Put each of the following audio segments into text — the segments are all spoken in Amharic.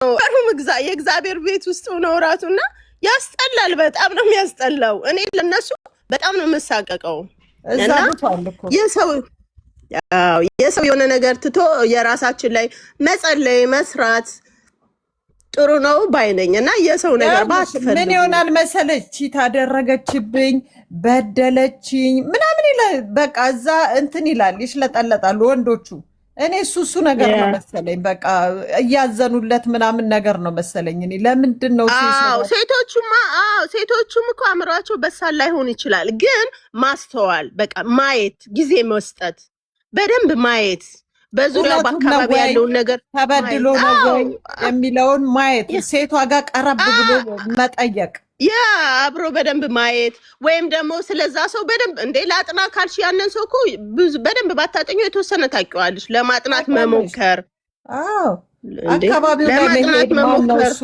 የእግዚአብሔር ቤት ውስጥ ነው ራሱና ያስጠላል። በጣም ነው የሚያስጠላው። እኔ ለነሱ በጣም ነው የምሳቀቀው። እና የሰው የሆነ ነገር ትቶ የራሳችን ላይ መጸለይ መስራት ጥሩ ነው ባይነኝ እና የሰው ነገር ባትፈልጉ ምን ይሆናል መሰለች ታደረገችብኝ በደለችኝ ምናምን ይላል። በቃ እዛ እንትን ይላል ይሽለጠለጣሉ ወንዶቹ። እኔ እሱ ነገር ነው መሰለኝ በቃ እያዘኑለት ምናምን ነገር ነው መሰለኝ። እኔ ለምንድን ነው ሴቶቹም እኮ አእምሯቸው በሳል ላይሆን ይችላል፣ ግን ማስተዋል በቃ ማየት፣ ጊዜ መስጠት፣ በደንብ ማየት፣ በዙሪያው በአካባቢ ያለውን ነገር ተበድሎ ነው ወይ የሚለውን ማየት፣ ሴቷ ጋር ቀረብ ብሎ መጠየቅ፣ አብሮ በደንብ ማየት ወይም ደግሞ ስለዛ ሰው በደንብ እንዴ ላጥና ካልሽ ያንን ሰው እኮ በደንብ ባታጠኙ የተወሰነ ታውቂዋለሽ። ለማጥናት መሞከር አካባቢው ለማጥናት መሞከር።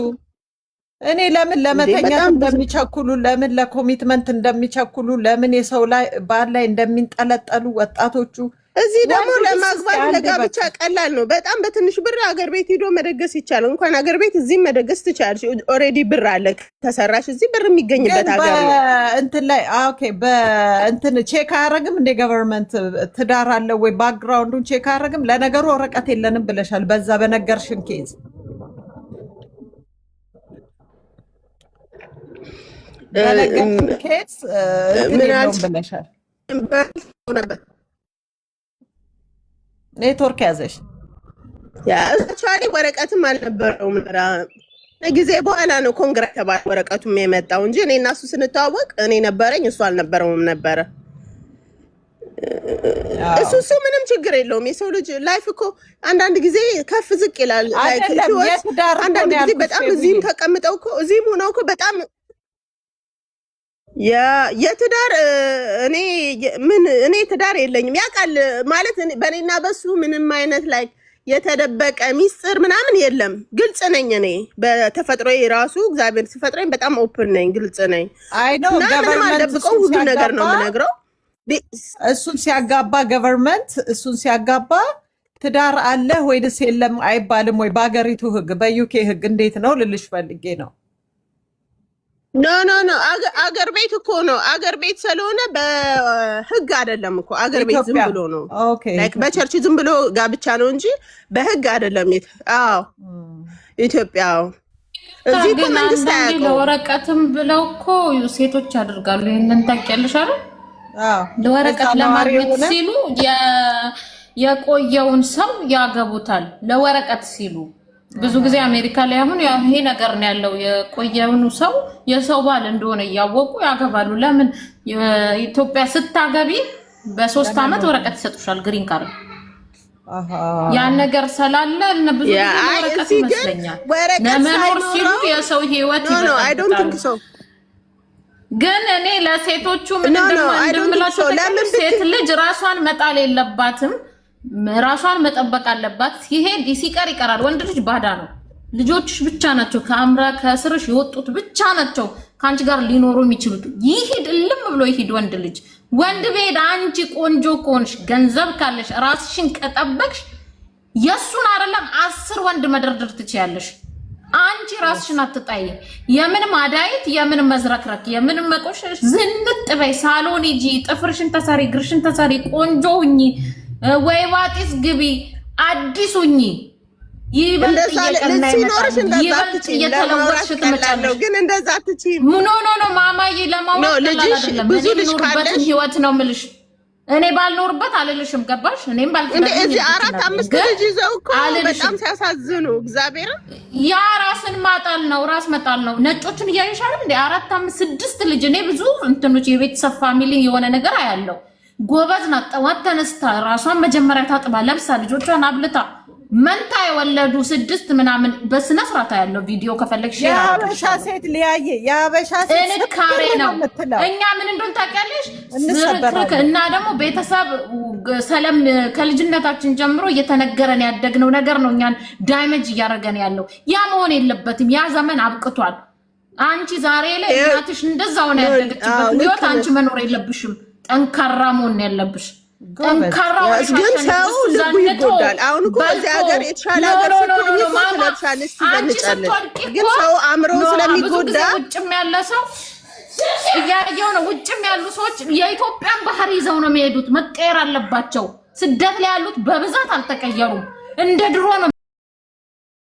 እኔ ለምን ለመተኛት እንደሚቸኩሉ፣ ለምን ለኮሚትመንት እንደሚቸኩሉ፣ ለምን የሰው ላይ ባል ላይ እንደሚንጠለጠሉ ወጣቶቹ። እዚህ ደግሞ ለማግባት ለጋብቻ ቀላል ነው። በጣም በትንሽ ብር አገር ቤት ሄዶ መደገስ ይቻላል። እንኳን አገር ቤት እዚህም መደገስ ትችላለሽ። ኦልሬዲ ብር አለ ከሰራሽ እዚህ ብር የሚገኝበት ሀገር ነው። እንትን ላይ ኦኬ፣ በእንትን ቼክ አያረግም እንደ ገቨርንመንት ትዳር አለ ወይ ባክግራውንዱን ቼክ አያረግም። ለነገሩ ወረቀት የለንም ብለሻል። በዛ በነገርሽን ኬዝ በነገርሽን ኬዝ ምን ብለሻል ነበር? ኔትወርክ ያዘሽ ያቻሪ ወረቀትም አልነበረውም። ጊዜ በኋላ ነው ኮንግረስ ተባለ ወረቀቱም የመጣው እንጂ እኔ እና እሱ ስንተዋወቅ እኔ ነበረኝ እሱ አልነበረውም ነበረ። እሱ ምንም ችግር የለውም። የሰው ልጅ ላይፍ እኮ አንዳንድ ጊዜ ከፍ ዝቅ ይላል። አንዳንድ ጊዜ በጣም እዚህም ተቀምጠው እኮ እዚህም ሆነው እኮ በጣም የትዳር እኔ ትዳር የለኝም ያውቃል ማለት በእኔና በሱ ምንም አይነት ላይ የተደበቀ ሚስጥር ምናምን የለም። ግልጽ ነኝ እኔ በተፈጥሮዬ ራሱ እግዚአብሔር ሲፈጥረኝ በጣም ኦፕን ነኝ፣ ግልጽ ነኝ። ምንም አልደብቀው፣ ሁሉ ነገር ነው የምነግረው። እሱን ሲያጋባ ገቨርንመንት እሱን ሲያጋባ ትዳር አለ ወይስ የለም አይባልም ወይ? በአገሪቱ ህግ በዩኬ ህግ እንዴት ነው ልልሽ ፈልጌ ነው። ኖ አገር ቤት እኮ ነው። አገር ቤት ስለሆነ በህግ አይደለም እኮ አገር ቤት ዝም ብሎ ነው። ላይክ በቸርች ዝም ብሎ ጋብቻ ነው እንጂ በህግ አይደለም። ኢትዮጵያ እዚህ እኮ መንግስት አያውቀውም። ለወረቀትም ብለው እኮ ሴቶች ያደርጋሉ። ይሄንን ታውቂያለሽ አይደል? ለወረቀት ለማግኘት ሲሉ የቆየውን ሰው ያገቡታል። ለወረቀት ሲሉ ብዙ ጊዜ አሜሪካ ላይ አሁን ይሄ ነገር ነው ያለው። የቆየውን ሰው የሰው ባል እንደሆነ እያወቁ ያገባሉ። ለምን ኢትዮጵያ ስታገቢ በ3 አመት ወረቀት ይሰጡሻል፣ ግሪን ካርድ። ያን ነገር ስላለ ብዙ ጊዜ ወረቀት ይመስለኛል ለመኖር ሲሉ የሰው ህይወት ይበቃል። ግን እኔ ለሴቶቹ ምን እንደምላቸው ሴት ልጅ ራሷን መጣል የለባትም፣ ራሷን መጠበቅ አለባት። ሲሄድ ሲቀር ይቀራል። ወንድ ልጅ ባዳ ነው። ልጆችሽ ብቻ ናቸው ከአምራ ከስርሽ የወጡት ብቻ ናቸው ከአንቺ ጋር ሊኖሩ የሚችሉት። ይሄድ እልም ብሎ ይሄድ ወንድ ልጅ። ወንድ ቤት አንቺ ቆንጆ ከሆንሽ ገንዘብ ካለሽ ራስሽን ከጠበቅሽ የሱን አይደለም 10 ወንድ መደርደር ትችያለሽ። አንቺ ራስሽን አትጣይ። የምን ማዳይት፣ የምን መዝረክረክ፣ የምን መቆሸሽ። ዝንጥ በይ፣ ሳሎን ሂጂ፣ ጥፍርሽን ተሰሪ፣ ግርሽን ተሰሪ፣ ቆንጆ ሁኚ፣ ወይ ዋጢስ ግቢ፣ አዲስ ሁኚ። ይበልጥ እየቀናይሽ ይበልጥ እየተለወጥሽ ትመጫለሽ። ግን እንደዛ አትችይም። ኖ ማማዬ ለማውራት አይደለም። ብዙ ልጅ ካለሽ ህይወት ነው የምልሽ። እኔ ባልኖርበት አልልሽም። ገባሽ? እኔም ባልተናገር እዚህ 4-5 ልጅ ይዘው እኮ በጣም ሲያሳዝኑ እግዚአብሔር። ያ ራስን ማጣል ነው፣ ራስ መጣል ነው። ነጮችን እያየሻል እንዴ? 4-5-6 ልጅ። እኔ ብዙ እንትኖች የቤተሰብ ፋሚሊ የሆነ ነገር አያለው። ጎበዝ ናት። ጠዋት ተነስታ ራሷን መጀመሪያ ታጥባ ለብሳ ልጆቿን አብልታ መንታ የወለዱ 6 ምናምን በስነ ስርዓት ያለው ቪዲዮ ከፈለግሽ የአበሻ ሴት ሊያየ የአበሻ ሴት እንካሬ ነው። እኛ ምን እንደሆነ ታውቂያለሽ? እና ደግሞ ቤተሰብ ሰለም ከልጅነታችን ጀምሮ እየተነገረን ያደግነው ነገር ነው እኛን ዳይሜጅ እያደረገን ያለው። ያ መሆን የለበትም። ያ ዘመን አብቅቷል። አንቺ ዛሬ ላይ እናትሽ እንደዛ ሆነ ያደገችበት ህይወት አንቺ መኖር የለብሽም። ጠንካራ መሆን ያለብሽ። ግን ሰው ልቡ ይጎዳል። አሁን እኮ እዚህ ሀገር የተሻለ ሀገር ስትሆኝ ትለብሻለሽ፣ ትዘንጫለሽ። ግን ሰው አእምሮ ስለሚጎዳ ውጭም ያለ ሰው እያየው ነው። ውጭም ያሉ ሰዎች የኢትዮጵያን ባህሪ ይዘው ነው የሚሄዱት። መቀየር አለባቸው። ስደት ላይ ያሉት በብዛት አልተቀየሩም። እንደ ድሮ ነው።